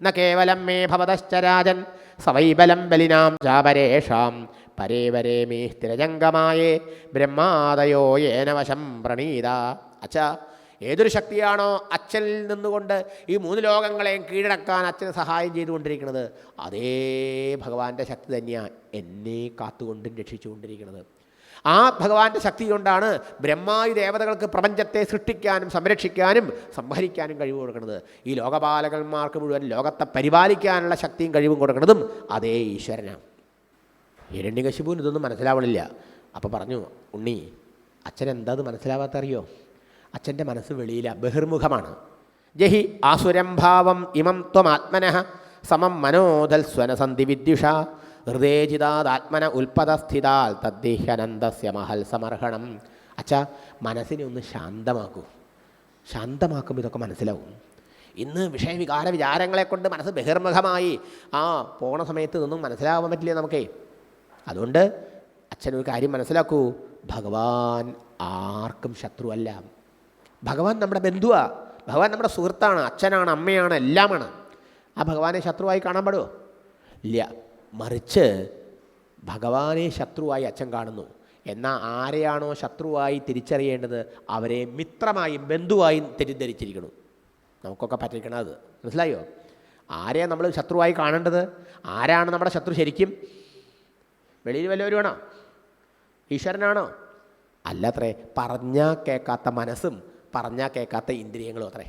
ന കേവലം മേ ഭവതശ്ചരാജൻ സവൈബലം ബലിനാം ചാപരേഷാം പരേ വരേ മേ സ്ഥിരജംഗമായേ ബ്രഹ്മാദയോ ഏനവശം പ്രണീത. അച്ഛാ, ഏതൊരു ശക്തിയാണോ അച്ഛനിൽ നിന്നുകൊണ്ട് ഈ 3 ലോകങ്ങളെയും കീഴടക്കാൻ അച്ഛന് സഹായം ചെയ്തുകൊണ്ടിരിക്കുന്നത്, അതേ ഭഗവാന്റെ ശക്തി തന്നെയാണ് എന്നെ കാത്തുകൊണ്ടും രക്ഷിച്ചുകൊണ്ടിരിക്കുന്നത്. ആ ഭഗവാന്റെ ശക്തി കൊണ്ടാണ് ബ്രഹ്മാദി ദേവതകൾക്ക് പ്രപഞ്ചത്തെ സൃഷ്ടിക്കാനും സംരക്ഷിക്കാനും സംഹരിക്കാനും കഴിവ് കൊടുക്കുന്നത്. ഈ ലോകപാലകന്മാർക്ക് മുഴുവൻ ലോകത്തെ പരിപാലിക്കാനുള്ള ശക്തിയും കഴിവും കൊടുക്കുന്നതും അതേ ഈശ്വരനാണ്. ഹിരണ്യകശിപുവിന് ഇതൊന്നും മനസ്സിലാവണില്ല. അപ്പോൾ പറഞ്ഞു, ഉണ്ണി, അച്ഛൻ എന്താ അത് മനസ്സിലാവാത്ത അറിയോ? അച്ഛൻ്റെ മനസ്സ് വെളിയില, ബഹിർമുഖമാണ്. ജഹി ആസുരം ഭാവം ഇമം ത്വമാത്മനഃ സമം മനോധൽസ്വനസന്ധി വിദ്യുഷ ഹൃദയചിതാത്മന ഉൽപ്പതസ്ഥിതാൽ തദ്ദേഹ്യനന്ദസ്യ മഹൽ സമർഹണം. അച്ഛാ, മനസ്സിനെ ഒന്ന് ശാന്തമാക്കൂ. ശാന്തമാക്കുമ്പോൾ ഇതൊക്കെ മനസ്സിലാവും. ഇന്ന് വിഷയവികാര വിചാരങ്ങളെ കൊണ്ട് മനസ്സ് ബഹിർമുഖമായി പോണ സമയത്ത് ഇതൊന്നും മനസ്സിലാവാൻ പറ്റില്ല നമുക്കേ. അതുകൊണ്ട് അച്ഛനൊരു കാര്യം മനസ്സിലാക്കൂ, ഭഗവാൻ ആർക്കും ശത്രുവല്ല. ഭഗവാൻ നമ്മുടെ ബന്ധുവാണ്, ഭഗവാൻ നമ്മുടെ സുഹൃത്താണ്, അച്ഛനാണ്, അമ്മയാണ്, എല്ലാമാണ്. ആ ഭഗവാനെ ശത്രുവായി കാണാൻ പാടുമോ? ഇല്ല. മറിച്ച് ഭഗവാനെ ശത്രുവായി അച്ഛൻ കാണുന്നു. എന്നാൽ ആരെയാണോ ശത്രുവായി തിരിച്ചറിയേണ്ടത് അവരെ മിത്രമായും ബന്ധുവായും തെറ്റിദ്ധരിച്ചിരിക്കുന്നു. നമുക്കൊക്കെ പറ്റിക്കണം അത്. മനസ്സിലായോ? ആരെയാണ് നമ്മൾ ശത്രുവായി കാണേണ്ടത്? ആരാണ് നമ്മുടെ ശത്രു ശരിക്കും? വെളിയിൽ വല്ലവരുമാണോ? ഈശ്വരനാണോ? അല്ലത്രേ. പറഞ്ഞാൽ കേൾക്കാത്ത മനസ്സും പറഞ്ഞാൽ കേൾക്കാത്ത ഇന്ദ്രിയങ്ങളും അത്രേ.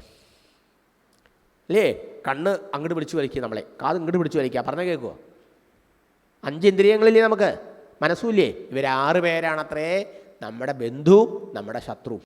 അല്ലേ? കണ്ണ് അങ്ങോട്ട് പിടിച്ചു വലിക്കുക, നമ്മളെ കാത് ഇങ്ങോട്ട് പിടിച്ചു വലിക്കുക, പറഞ്ഞാൽ കേൾക്കുമോ? 5 ഇന്ദ്രിയങ്ങളില്ലേ നമുക്ക്? മനസ്സുമില്ലേ? ഇവർ 6 പേരാണത്രേ നമ്മുടെ ബന്ധുവും നമ്മുടെ ശത്രുവും.